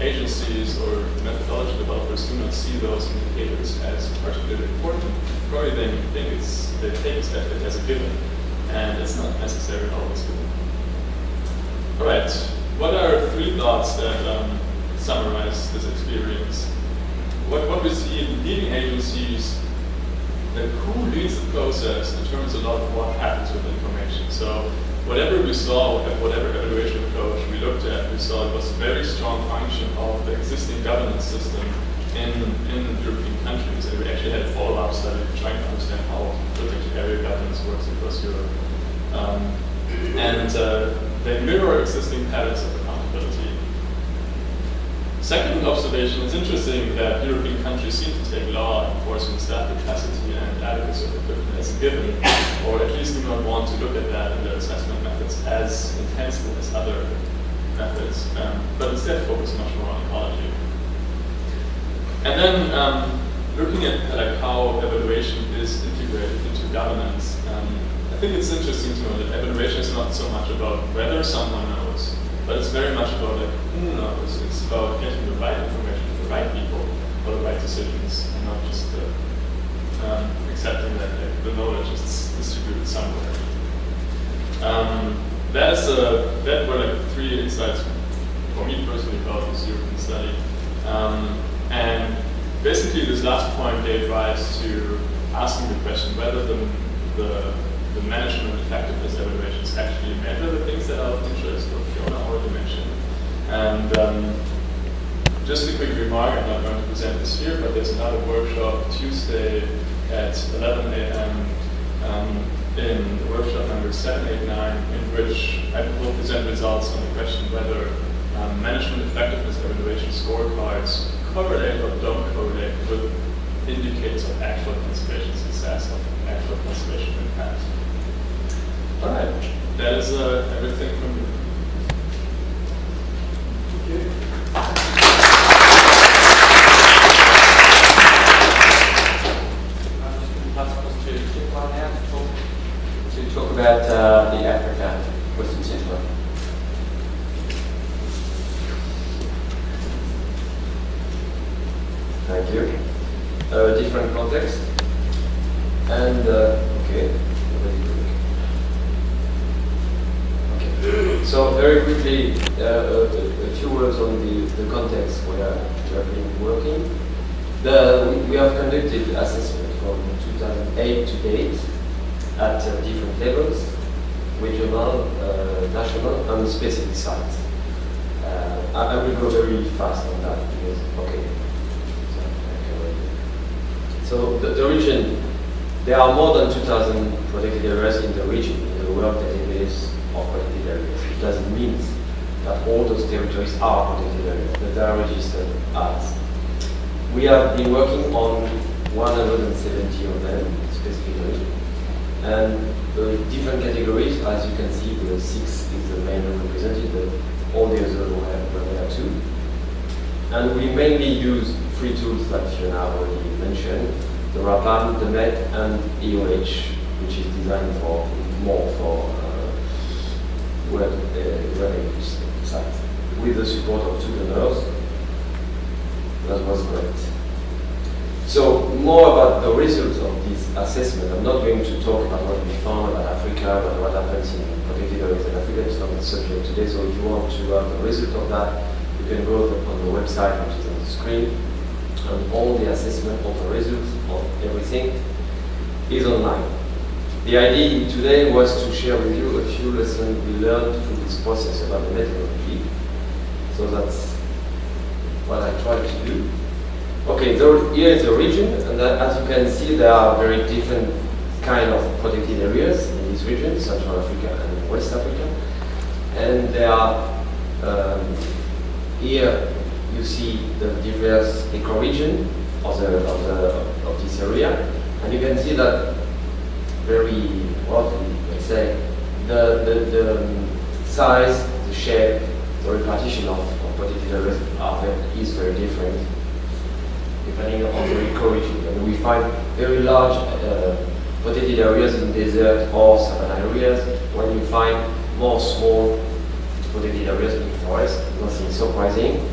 agencies or methodology developers do not see those indicators as particularly important, probably they think they take it as a given, and it's not necessarily always given. All right, what are 3 thoughts that summarize this experience? What we see in leading agencies, that who leads the process determines a lot of what happens with information. So whatever we saw, whatever evaluation approach we looked at, we saw it was a very strong function of the existing governance system in European countries. And we actually had a follow-up study trying to understand how political area governance works across Europe. They mirror existing patterns of accountability. Second observation, it's interesting that European countries seem to take law enforcement staff capacity and adequacy of equipment as a given, or at least do not want to look at that in their assessment methods as intensely as other methods, but instead focus much more on ecology. And then looking at like how evaluation is integrated into governance, I think it's interesting to know that evaluation is not so much about whether someone knows, but it's very much about like who knows. It's about getting the right information to the right people for the right decisions, and not just accepting that the knowledge is distributed somewhere. That were like 3 insights for me personally about this European study. And basically this last point gave rise to asking the question whether the management effectiveness evaluations actually measure the things that are of interest, what Fiona already mentioned. And just a quick remark, I'm not going to present this here, but there's another workshop Tuesday at 11 a.m. In the workshop number 789, in which I will present results on the question whether management effectiveness evaluation scorecards correlate or don't correlate with indicators of actual conservation success, of actual conservation impact. All right, that is everything from me. Okay. To talk about the Africa Western Central. Thank you. Different context. And okay. Okay. So very quickly, a few words on the context where we have been working. We have conducted assessment from 2008 to date at different levels, regional, national, and specific sites. I will go very fast on that because, okay. So the region, there are more than 2,000 protected areas in the region, in the World Database of Protected Areas. It doesn't mean that all those territories are protected areas, but they are registered as. We have been working on 170 of them specifically, and different categories. As you can see, the 6 is the main represented, but all the others were there too. And we mainly use 3 tools that Fiona already mentioned: the RAPAM, the MET, and EOH, which is designed for web sites, with the support of 2 donors. That was great. So more about the results of this assessment. I'm not going to talk about what we found about Africa, about what happens in protected areas in Africa. It's not the subject today. So if you want to have the result of that, you can go on the website, which is on the screen. And all the assessment, all the results, all everything is online. The idea today was to share with you a few lessons we learned through this process about the methodology. So that's what I tried to do. Okay, here is the region, and as you can see, there are very different kind of protected areas in this region, Central Africa and West Africa. And there are, here you see the diverse ecoregion of this area, and you can see that very roughly, let's say, the size, the shape, the repartition of protected areas is very different depending on the ecoregion. And we find very large protected areas in desert or savanna areas, when you find more small protected areas in forest. Nothing surprising.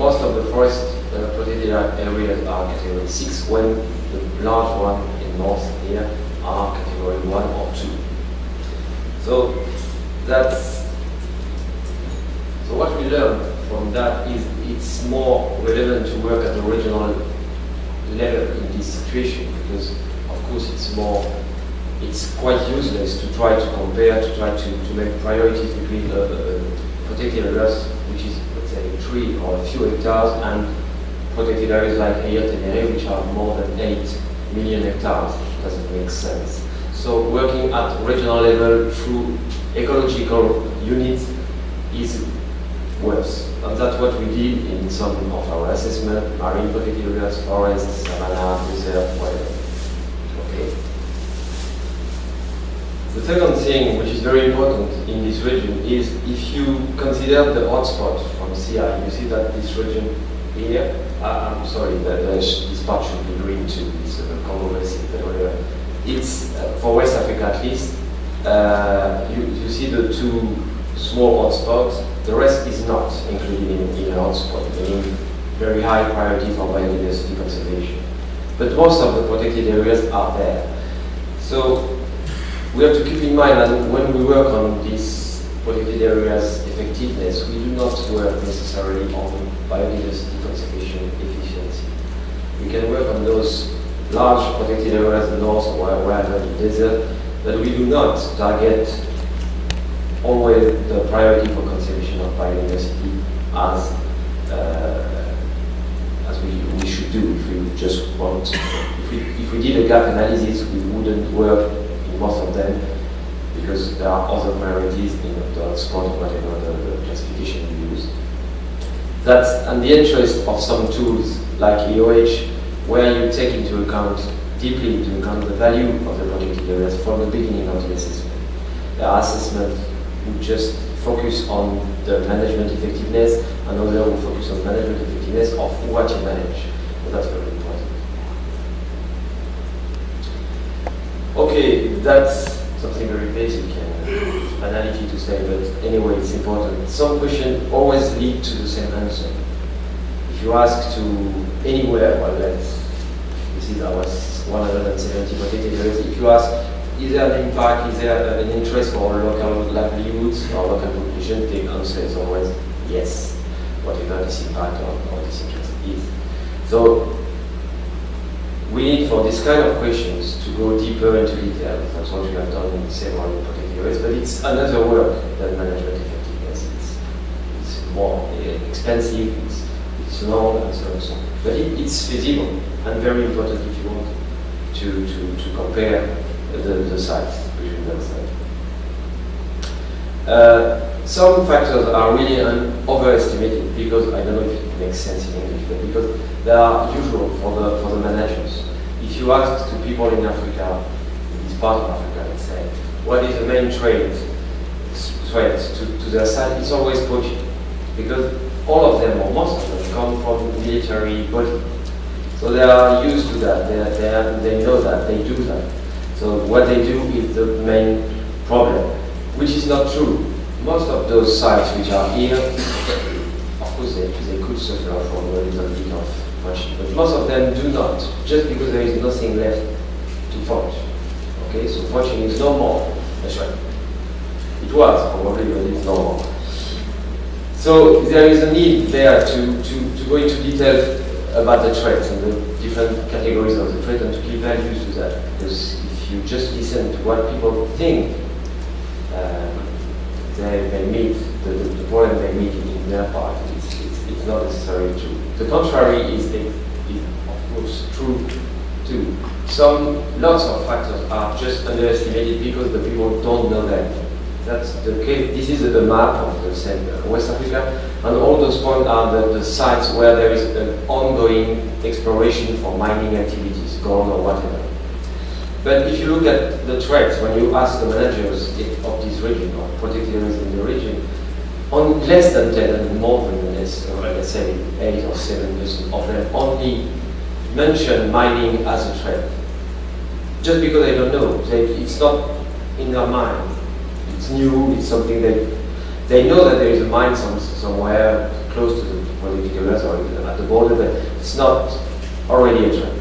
most of the forest protected areas are category 6, when the large one in north here are category 1 or 2. So what we learned from that is it's more relevant to work at the regional level in this situation, because of course it's quite useless to try to compare, to try to make priorities between the protected areas, which is, let's say, 3 or a few hectares, and protected areas like Ayer Ténéré, which are more than 8 million hectares. It doesn't make sense. So working at regional level through ecological units is worse. And that's what we did in some of our assessment: marine protected areas, forests, savanna, desert, whatever. Okay. The second thing, which is very important in this region, is if you consider the hotspot from CI, you see that this region here, I'm sorry, this part should be green too, it's Congo Basin, whatever. It's, for West Africa at least, you see the 2 small hotspots. The rest is not included in a hotspot, meaning very high priority for biodiversity conservation. But most of the protected areas are there. So we have to keep in mind that when we work on these protected areas effectiveness, we do not work necessarily on biodiversity conservation efficiency. We can work on those large protected areas north or wherever in the desert, but we do not target always the priority for conservation of biodiversity as we should do. If we just want, if we did a gap analysis, we wouldn't work in most of them, because there are other priorities in the hotspot or whatever the classification we use. That's in the interest of some tools like EOH, where you take deeply into account the value of the protected areas from the beginning of the assessment. There are assessments who just focus on the management effectiveness, and others who focus on management effectiveness of what you manage. So that's very important. Okay, that's something very basic and banality to say, but anyway, it's important. Some questions always lead to the same answer. If you ask to anywhere, well, this is our 170 protected areas. If you ask, is there an impact, is there an interest for local livelihoods or local population, the answer is always yes, whatever this impact or this interest is. So we need, for this kind of questions, to go deeper into detail. That's what we have done in several protected areas, but it's another work than management effectiveness. It's more expensive, it's long, and so on and so on. But it's feasible and very important if you want to compare the sites between them. Some factors are really overestimated, because I don't know if it makes sense in English, but because they are usual for the managers. If you ask to people in Africa, in this part of Africa, let's say, what is the main threat to their site, it's always poaching, because all of them, or most of them, come from military body. So they are used to that, they know that, they do that. So what they do is the main problem, which is not true. Most of those sites which are here, of course they could suffer from a little bit of poaching, but most of them do not, just because there is nothing left to poach. Okay, so poaching is no more. That's right. It was probably, but it's no more. So there is a need there to go into detail about the threats and the different categories of the threat, and to give values to that. Because if you just listen to what people think they meet, the problem they meet in their part, it's not necessarily true. The contrary is of course true too. Lots of factors are just underestimated because the people don't know them. That's the case. This is the map of the center, West Africa, and all those points are the sites where there is an ongoing exploration for mining activities, gold or whatever. But if you look at the threats, when you ask the managers of this region, or protected areas in the region, on less than 10 and more than less, let's say 8 or 7% of them only mention mining as a threat. Just because they don't know. It's not in their mind. It's new, it's something they know that there is a mine somewhere close to the political areas or even at the border, but it's not already a trend.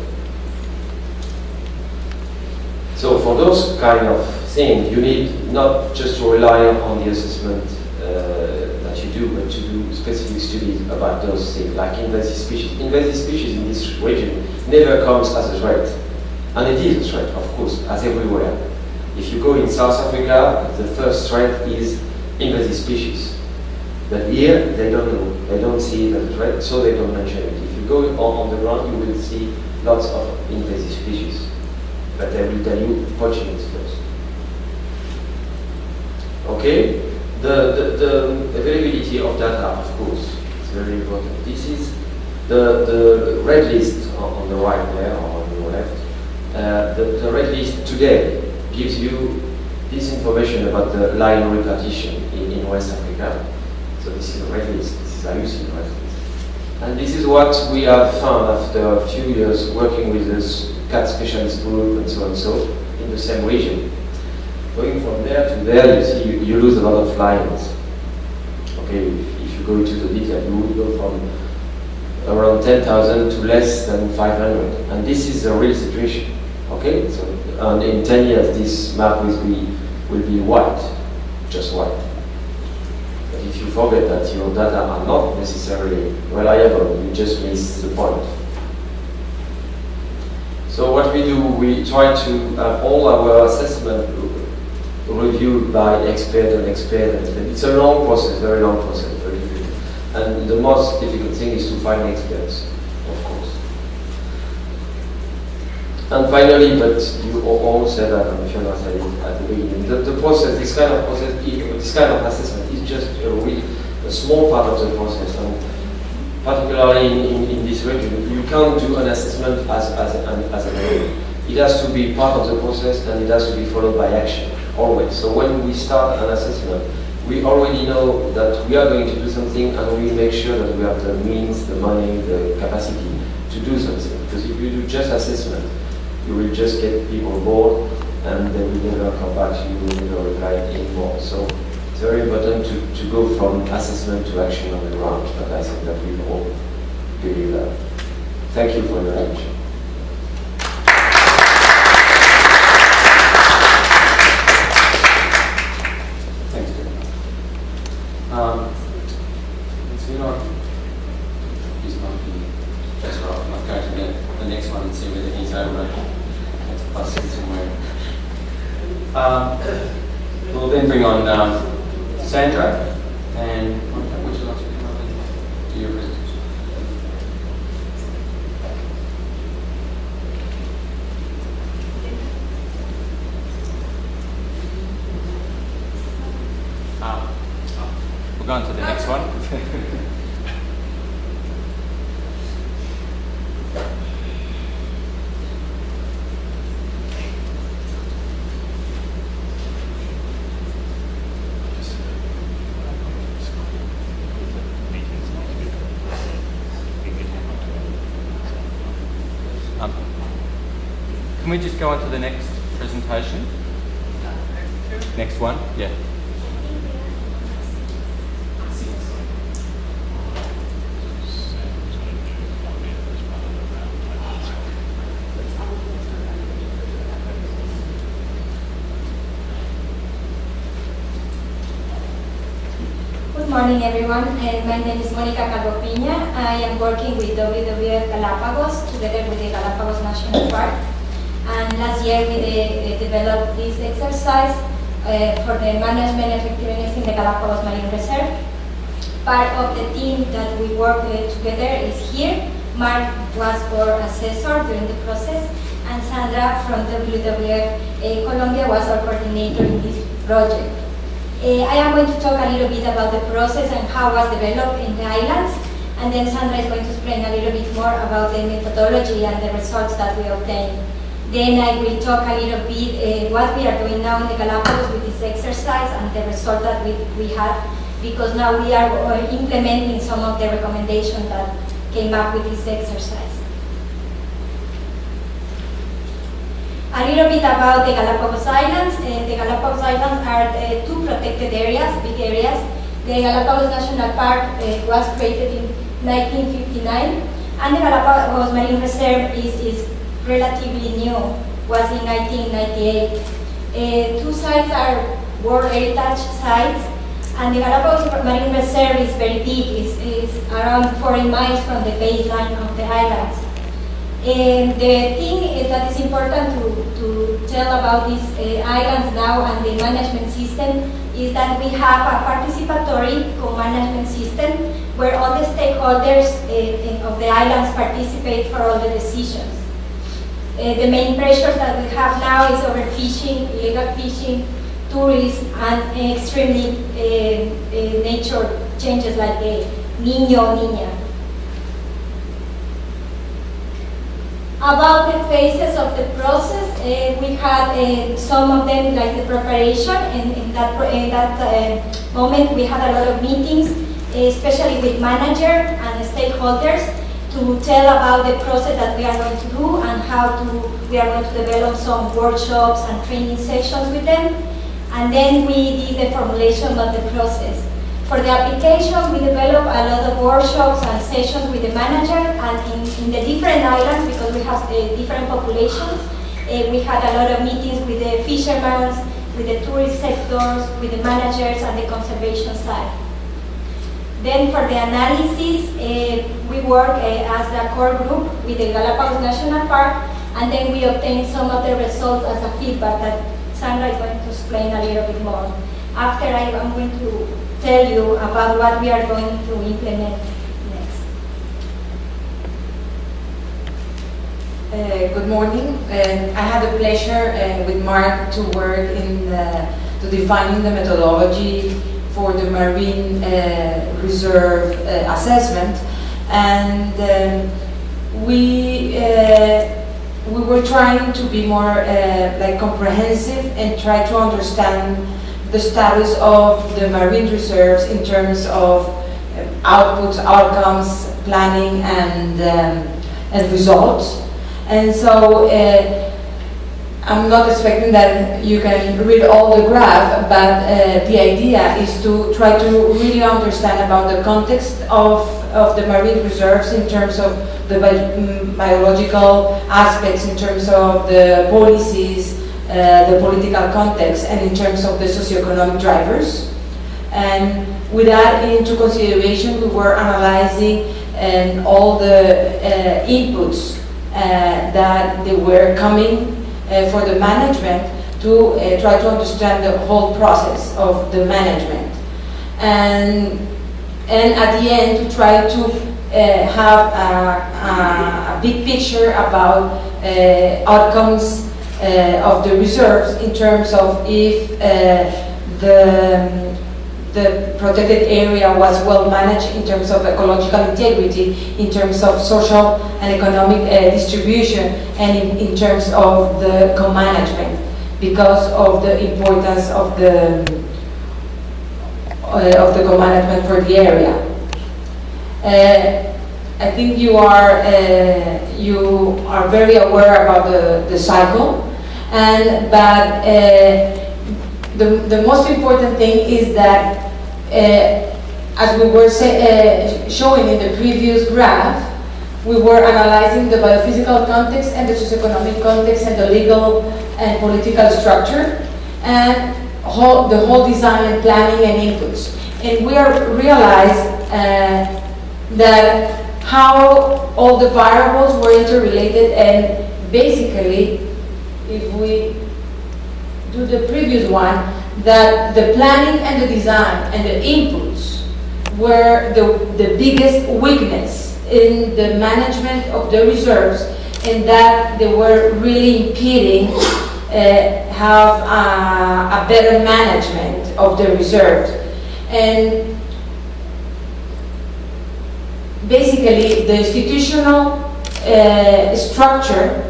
So for those kind of things, you need not just to rely on the assessment that you do, but to do specific studies about those things, like invasive species. Invasive species in this region never comes as a threat. And it is a threat, of course, as everywhere. If you go in South Africa, the first threat is invasive species. But here, they don't know. They don't see it as a threat, so they don't mention it. If you go on the ground, you will see lots of invasive species. But I will tell you poaching is first. Okay? The availability of data, of course, is very important. This is the red list on the right there, or on your left. The red list today gives you this information about the lion repartition in West Africa. So this is a red list. This is IUCN red list. And this is what we have found after a few years working with this cat specialist group and so in the same region. Going from there to there, you see you lose a lot of lions. Okay, if you go into the detail, you will go from around 10,000 to less than 500, and this is the real situation. Okay, so and in 10 years, this map will be white, just white. But if you forget that your data are not necessarily reliable, you just miss the point. So what we do, we try to have all our assessment reviewed by expert and expert. It's a long process, very long process, very difficult. And the most difficult thing is to find experts, of course. And finally, but you all said that, and Fiona said it at the beginning, the process, this kind of process, this kind of assessment is just a small part of the process. And particularly in this region, you can't do an assessment as a whole. It has to be part of the process, and it has to be followed by action, always. So when we start an assessment, we already know that we are going to do something, and we make sure that we have the means, the money, the capacity to do something. Because if you do just assessment, you will just get people bored, and they will never come back to you, will never reply anymore. So it's very important to go from assessment to action on the ground, but I think that we all believe that. Thank you for your attention. Thanks, David. So you're not the that's right. I'm not going to the next one and see whether he's over it. That's plus somewhere. We'll then bring on Sandra, and would you like to come up and do your presentation? We'll go on to the next one. Can we just go on to the next presentation? Next one? Yeah. Good morning, everyone. My name is Mónica Calvo Piña. I am working with WWF Galapagos together with the Galapagos National Park. And last year we developed this exercise for the management effectiveness in the Galapagos Marine Reserve. Part of the team that we work together is here. Mark was our assessor during the process, and Sandra from WWF Colombia was our coordinator in this project. I am going to talk a little bit about the process and how it was developed in the islands, and then Sandra is going to explain a little bit more about the methodology and the results that we obtained. Then I will talk a little bit what we are doing now in the Galapagos with this exercise and the results that we had, because now we are implementing some of the recommendations that came up with this exercise. A little bit about the Galapagos Islands. The Galapagos Islands are two protected areas, big areas. The Galapagos National Park was created in 1959, and the Galapagos Marine Reserve is relatively new, was in 1998. Two sites are World Heritage sites, and the Galapagos Marine Reserve is very big. It's around 40 miles from the baseline of the islands. And the thing that is important to tell about these islands now and the management system is that we have a participatory co-management system where all the stakeholders of the islands participate for all the decisions. The main pressures that we have now is overfishing, illegal fishing, tourism, and extremely nature changes like Niño, Niña. About the phases of the process, we had some of them like the preparation. In that moment, we had a lot of meetings, especially with manager and stakeholders, to tell about the process that we are going to do and we are going to develop some workshops and training sessions with them. And then we did the formulation of the process. For the application, we developed a lot of workshops and sessions with the manager, and in the different islands, because we have different populations, we had a lot of meetings with the fishermen, with the tourist sectors, with the managers and the conservation side. Then for the analysis, we work as a core group with the Galapagos National Park, and then we obtain some of the results as a feedback that Sandra is going to explain a little bit more. After I'm going to tell you about what we are going to implement next. Good morning. I had the pleasure with Mark to work to defining the methodology for the marine reserve assessment, and we were trying to be more like comprehensive and try to understand the status of the marine reserves in terms of outputs, outcomes, planning, and results. And so I'm not expecting that you can read all the graph, but the idea is to try to really understand about the context of the marine reserves in terms of the biological aspects, in terms of the policies, the political context, and in terms of the socioeconomic drivers. And with that into consideration, we were analyzing all the inputs that they were coming for the management to try to understand the whole process of the management. And at the end, to try to have a big picture about outcomes of the reserves in terms of if the protected area was well managed in terms of ecological integrity, in terms of social and economic distribution, and in terms of the co-management, because of the importance of the co-management for the area. I think you are very aware about the cycle, but the most important thing is that, as we were showing in the previous graph, we were analyzing the biophysical context and the socioeconomic context and the legal and political structure, and the whole design and planning and inputs. And we realized that how all the variables were interrelated, and basically, if we do the previous one, that the planning and the design and the inputs were the biggest weakness in the management of the reserves, and that they were really impeding have a better management of the reserves. And basically, the institutional structure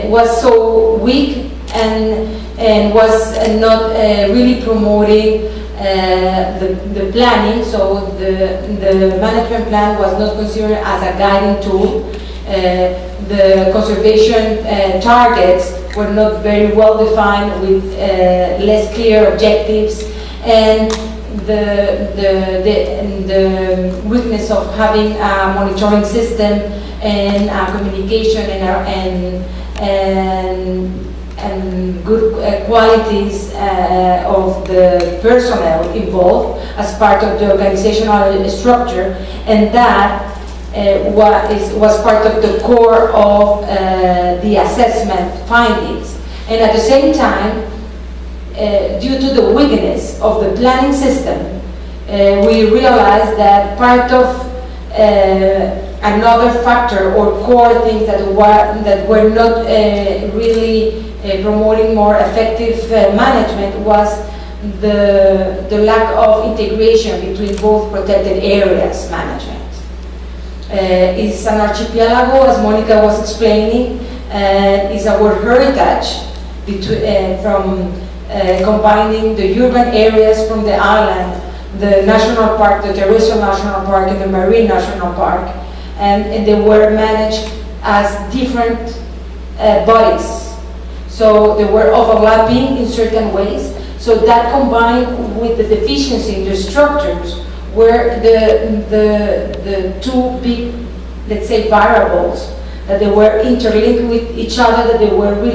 was so weak and was not really promoting the planning, so the management plan was not considered as a guiding tool. The conservation targets were not very well defined, with less clear objectives, and the weakness of having a monitoring system and communication and good qualities of the personnel involved as part of the organizational structure, and that was part of the core of the assessment findings. And at the same time, due to the weakness of the planning system, we realized that part of another factor or core things that were not really promoting more effective management was the lack of integration between both protected areas management. It's an archipelago, as Monica was explaining, is our heritage from combining the urban areas from the island, the national park, the terrestrial national park, and the marine national park, and they were managed as different bodies. So they were overlapping in certain ways. So that combined with the deficiency in the structures were the two big, let's say, variables, that they were interlinked with each other, that they were really